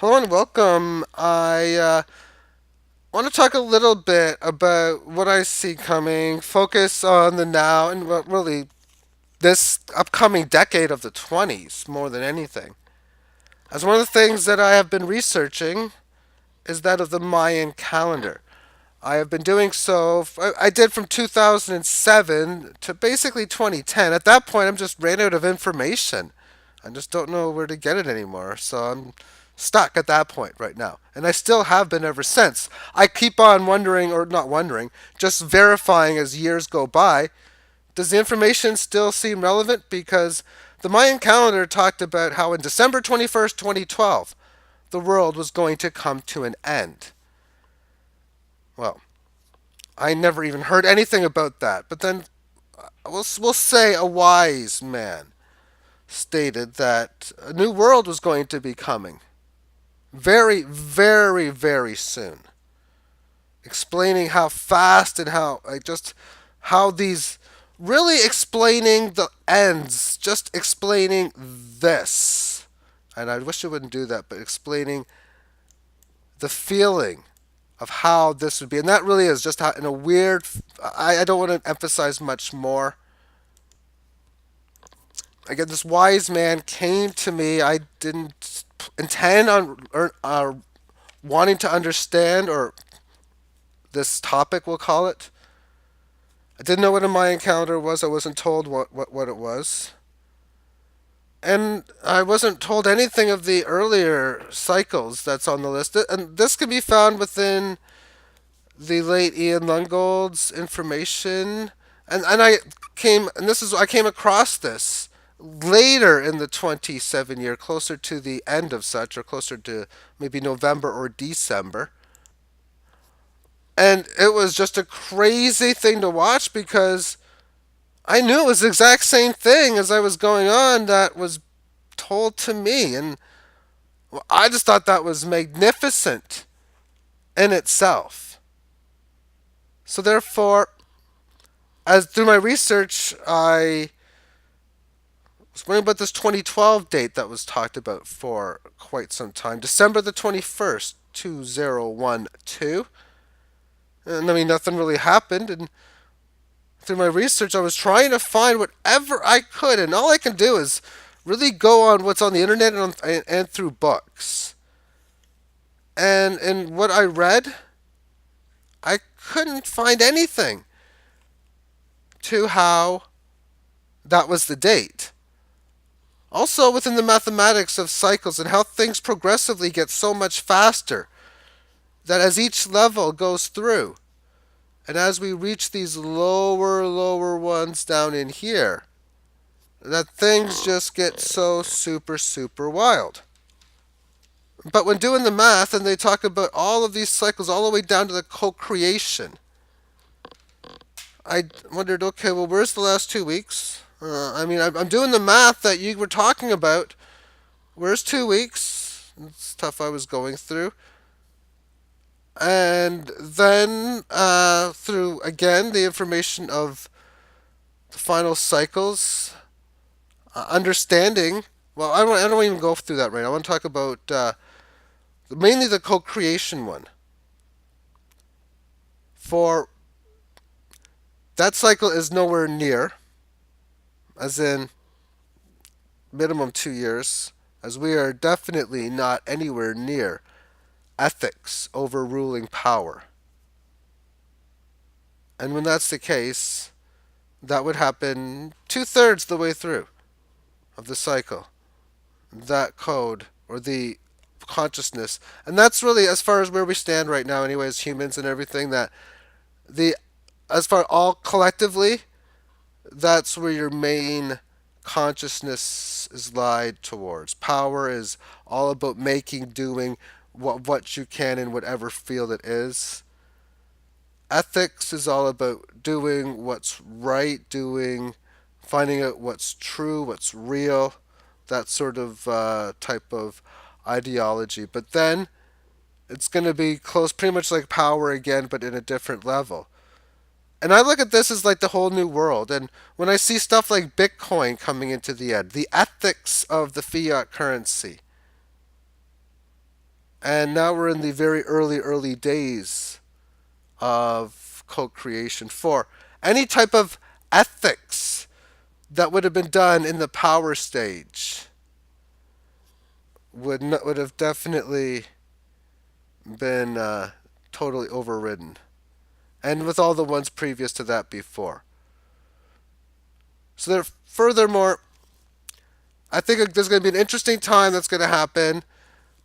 Hello and welcome. I want to talk a little bit about what I see coming, focus on the now, and what really this upcoming decade of the 20s more than anything. As one of the things that I have been researching is that of the Mayan calendar. I have been doing so, I did from 2007 to basically 2010. At that point, I'm just ran out of information. I just don't know where to get it anymore. So I'm stuck at that point right now. And I still have been ever since. I keep on wondering, or not wondering, just verifying as years go by. Does the information still seem relevant? Because the Mayan calendar talked about how in December 21st, 2012, the world was going to come to an end. Well, I never even heard anything about that. But then we'll say a wise man stated that a new world was going to be coming very, very, very soon. Explaining how fast and how, like, just how these really explaining the ends, just explaining this. And I wish I wouldn't do that, but explaining the feeling of how this would be. And that really is just how, in a weird, I don't want to emphasize much more. Again, this wise man came to me. I didn't intend on wanting to understand, or this topic, we'll call it. I didn't know what a Mayan calendar was. I wasn't told what it was. And I wasn't told anything of the earlier cycles that's on the list. And this can be found within the late Ian Lungold's information. And I came across this later in the 27 year, closer to the end of such, or closer to maybe November or December. And it was just a crazy thing to watch because I knew it was the exact same thing as I was going on that was told to me. And I just thought that was magnificent in itself. So, therefore, as through my research, I was wondering about this 2012 date that was talked about for quite some time. December the 21st, 2012. And I mean, nothing really happened. And through my research, I was trying to find whatever I could, and all I can do is really go on what's on the internet and through books. And in what I read, I couldn't find anything to how that was the date. Also, within the mathematics of cycles and how things progressively get so much faster that as each level goes through, and as we reach these lower ones down in here, that things just get so super wild. But when doing the math, and they talk about all of these cycles all the way down to the co-creation, I wondered, okay, well, where's the last 2 weeks? I mean, I'm doing the math that you were talking about. Where's 2 weeks? It's tough. I was going through, and then through again the information of the final cycles, understanding. Well, I don't even go through that right now. I want to talk about mainly the co-creation one. For that cycle is nowhere near, as in minimum 2 years, as we are definitely not anywhere near ethics overruling power. And when that's the case, that would happen two-thirds the way through of the cycle. That code, or the consciousness. And that's really as far as where we stand right now, anyway, as humans and everything, that the as far all collectively, that's where your main consciousness is lied towards. Power is all about making, doing what you can in whatever field it is. Ethics is all about doing what's right, doing, finding out what's true, what's real, that sort of type of ideology. But then it's going to be close, pretty much like power again, but in a different level. And I look at this as like the whole new world. And when I see stuff like Bitcoin coming into the end, the ethics of the fiat currency, And now we're in the very early days of co creation for any type of ethics that would have been done in the power stage would have definitely been totally overridden, and with all the ones previous to that before. So there, furthermore, I think there's going to be an interesting time that's going to happen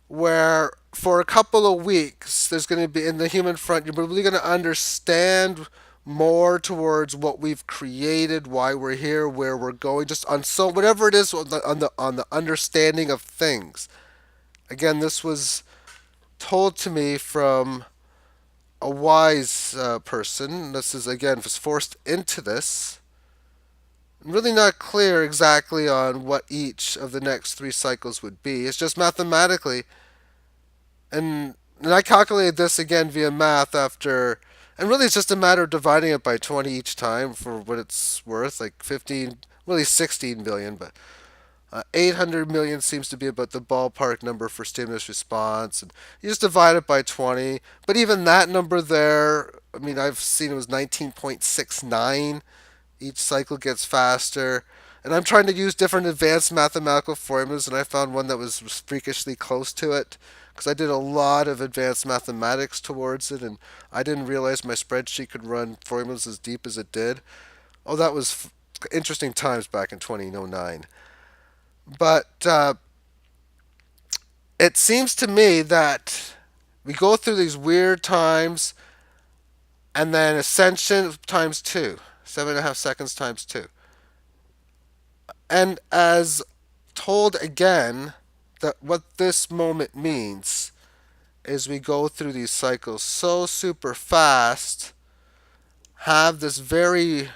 where for a couple of weeks there's going to be in the human front you're really going to understand more towards what we've created, why we're here, where we're going, just on so whatever it is on the understanding of things. Again, this was told to me from a wise person. This is again was forced into this. Really not clear exactly on what each of the next three cycles would be. It's just mathematically, and I calculated this again via math after, and really it's just a matter of dividing it by 20 each time for what it's worth, like 15, really 16 billion, but 800 million seems to be about the ballpark number for stimulus response, and you just divide it by 20. But even that number there, I mean, I've seen it was 19.69. Each cycle gets faster. And I'm trying to use different advanced mathematical formulas, and I found one that was freakishly close to it because I did a lot of advanced mathematics towards it, and I didn't realize my spreadsheet could run formulas as deep as it did. Oh, that was interesting times back in 2009. But it seems to me that we go through these weird times, and then ascension times two, 7.5 seconds times two. And as told again, that what this moment means is we go through these cycles so super fast, have this very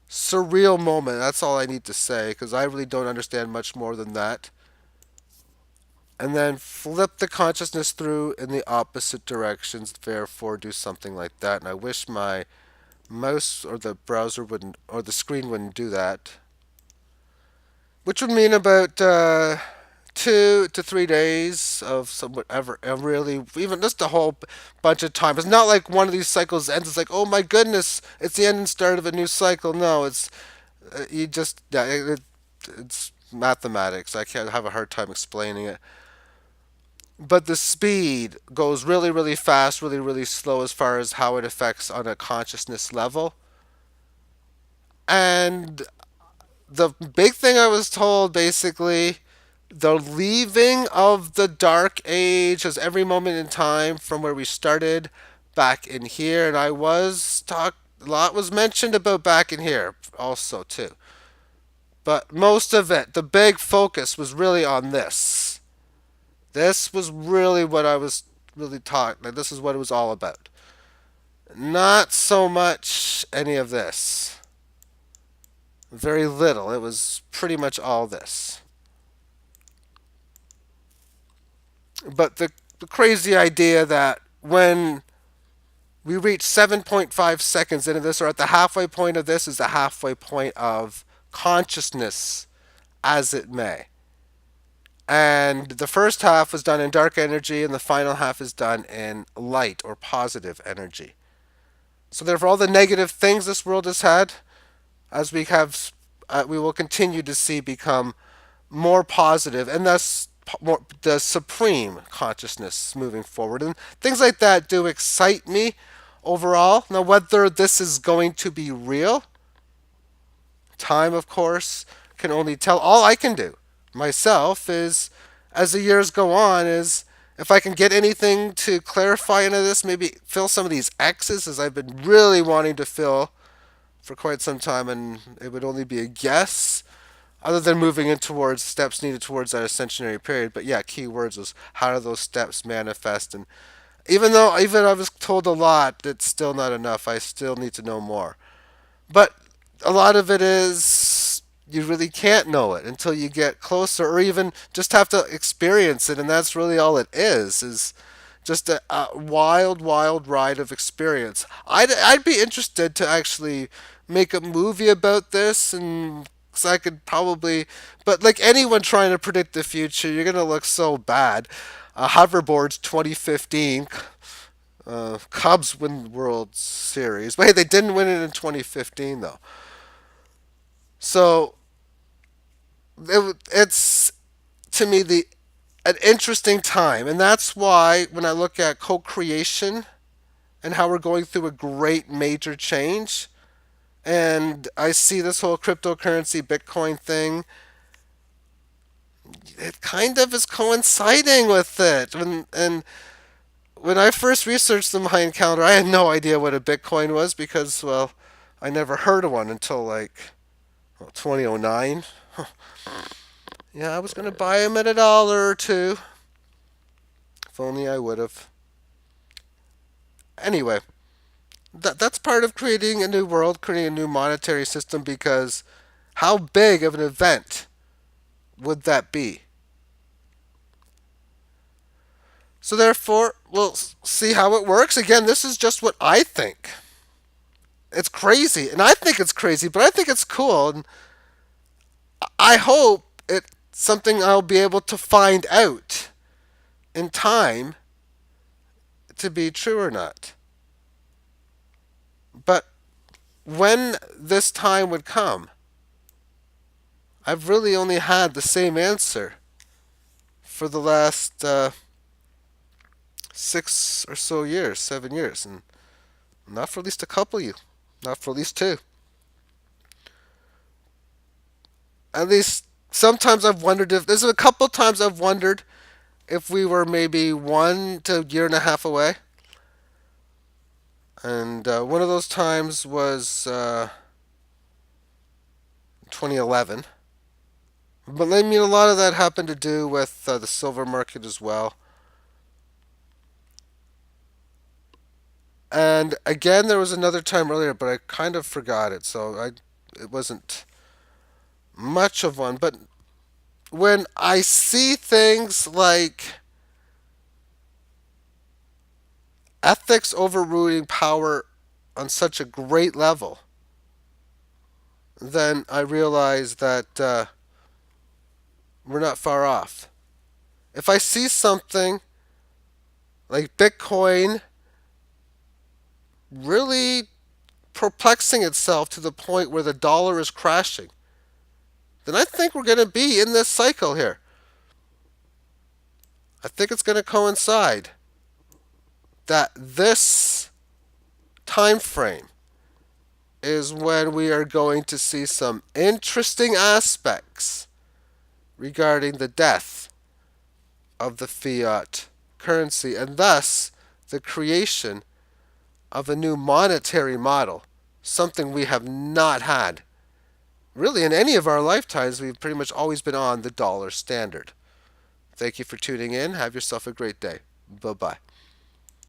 surreal moment. That's all I need to say because I really don't understand much more than that. And then flip the consciousness through in the opposite directions, therefore do something like that. And I wish my mouse or the browser wouldn't, or the screen wouldn't do that. Which would mean about 2 to 3 days of some whatever, really, even just a whole bunch of time. It's not like one of these cycles ends. It's like, oh my goodness, it's the end and start of a new cycle. No, it's you just yeah, it's mathematics. I can't have a hard time explaining it. But the speed goes really, really fast, really, really slow as far as how it affects on a consciousness level. And the big thing I was told basically the leaving of the dark age as every moment in time from where we started back in here, and I was talk a lot was mentioned about back in here also too, but most of it, the big focus was really on this was really what I was really taught, like this is what it was all about, not so much any of this, very little, it was pretty much all this. But the crazy idea that when we reach 7.5 seconds into this, or at the halfway point of this, is the halfway point of consciousness as it may. And the first half was done in dark energy, and the final half is done in light or positive energy. So, therefore, all the negative things this world has had, as we will continue to see become more positive, and thus more the supreme consciousness moving forward. And things like that do excite me overall. Now, whether this is going to be real, time, of course, can only tell. All I can do myself is, as the years go on, is if I can get anything to clarify into this, maybe fill some of these X's, as I've been really wanting to fill for quite some time, and it would only be a guess other than moving in towards steps needed towards that ascensionary period. But yeah, key words was how do those steps manifest? And even I was told a lot, it's still not enough. I still need to know more. But a lot of it is you really can't know it until you get closer, or even just have to experience it, and that's really all it is just a wild, wild ride of experience. I'd be interested to actually make a movie about this and stocks, I could probably, but like anyone trying to predict the future, you're gonna look so bad. Hoverboards 2015, Cubs win World Series. But hey, they didn't win it in 2015 though. So it's to me the an interesting time, and that's why when I look at co-creation and how we're going through a great major change, and I see this whole cryptocurrency Bitcoin thing, it kind of is coinciding with it. And when I first researched the Mayan calendar, I had no idea what a Bitcoin was because, well, I never heard of one until like 2009. Yeah, I was gonna buy them at a dollar or two. If only I would have. Anyway, that's part of creating a new world, creating a new monetary system because how big of an event would that be? So therefore, we'll see how it works. Again, this is just what I think. It's crazy, and I think it's crazy, but I think it's cool, and I hope it's something I'll be able to find out in time to be true or not. But when this time would come, I've really only had the same answer for the last 6 or so years, 7 years, and not for at least a couple of you, not for at least two. At least sometimes I've wondered if there's a couple of times I've wondered if we were maybe 1 to a year and a half away. And one of those times was 2011. But I mean, a lot of that happened to do with the silver market as well. And again, there was another time earlier, but I kind of forgot it, so it wasn't much of one. But when I see things like ethics overruling power on such a great level, then I realize that we're not far off. If I see something like Bitcoin really perplexing itself to the point where the dollar is crashing, then I think we're going to be in this cycle here. I think it's going to coincide that this time frame is when we are going to see some interesting aspects regarding the death of the fiat currency and thus the creation of a new monetary model, something we have not had. Really, in any of our lifetimes, we've pretty much always been on the dollar standard. Thank you for tuning in. Have yourself a great day. Bye bye.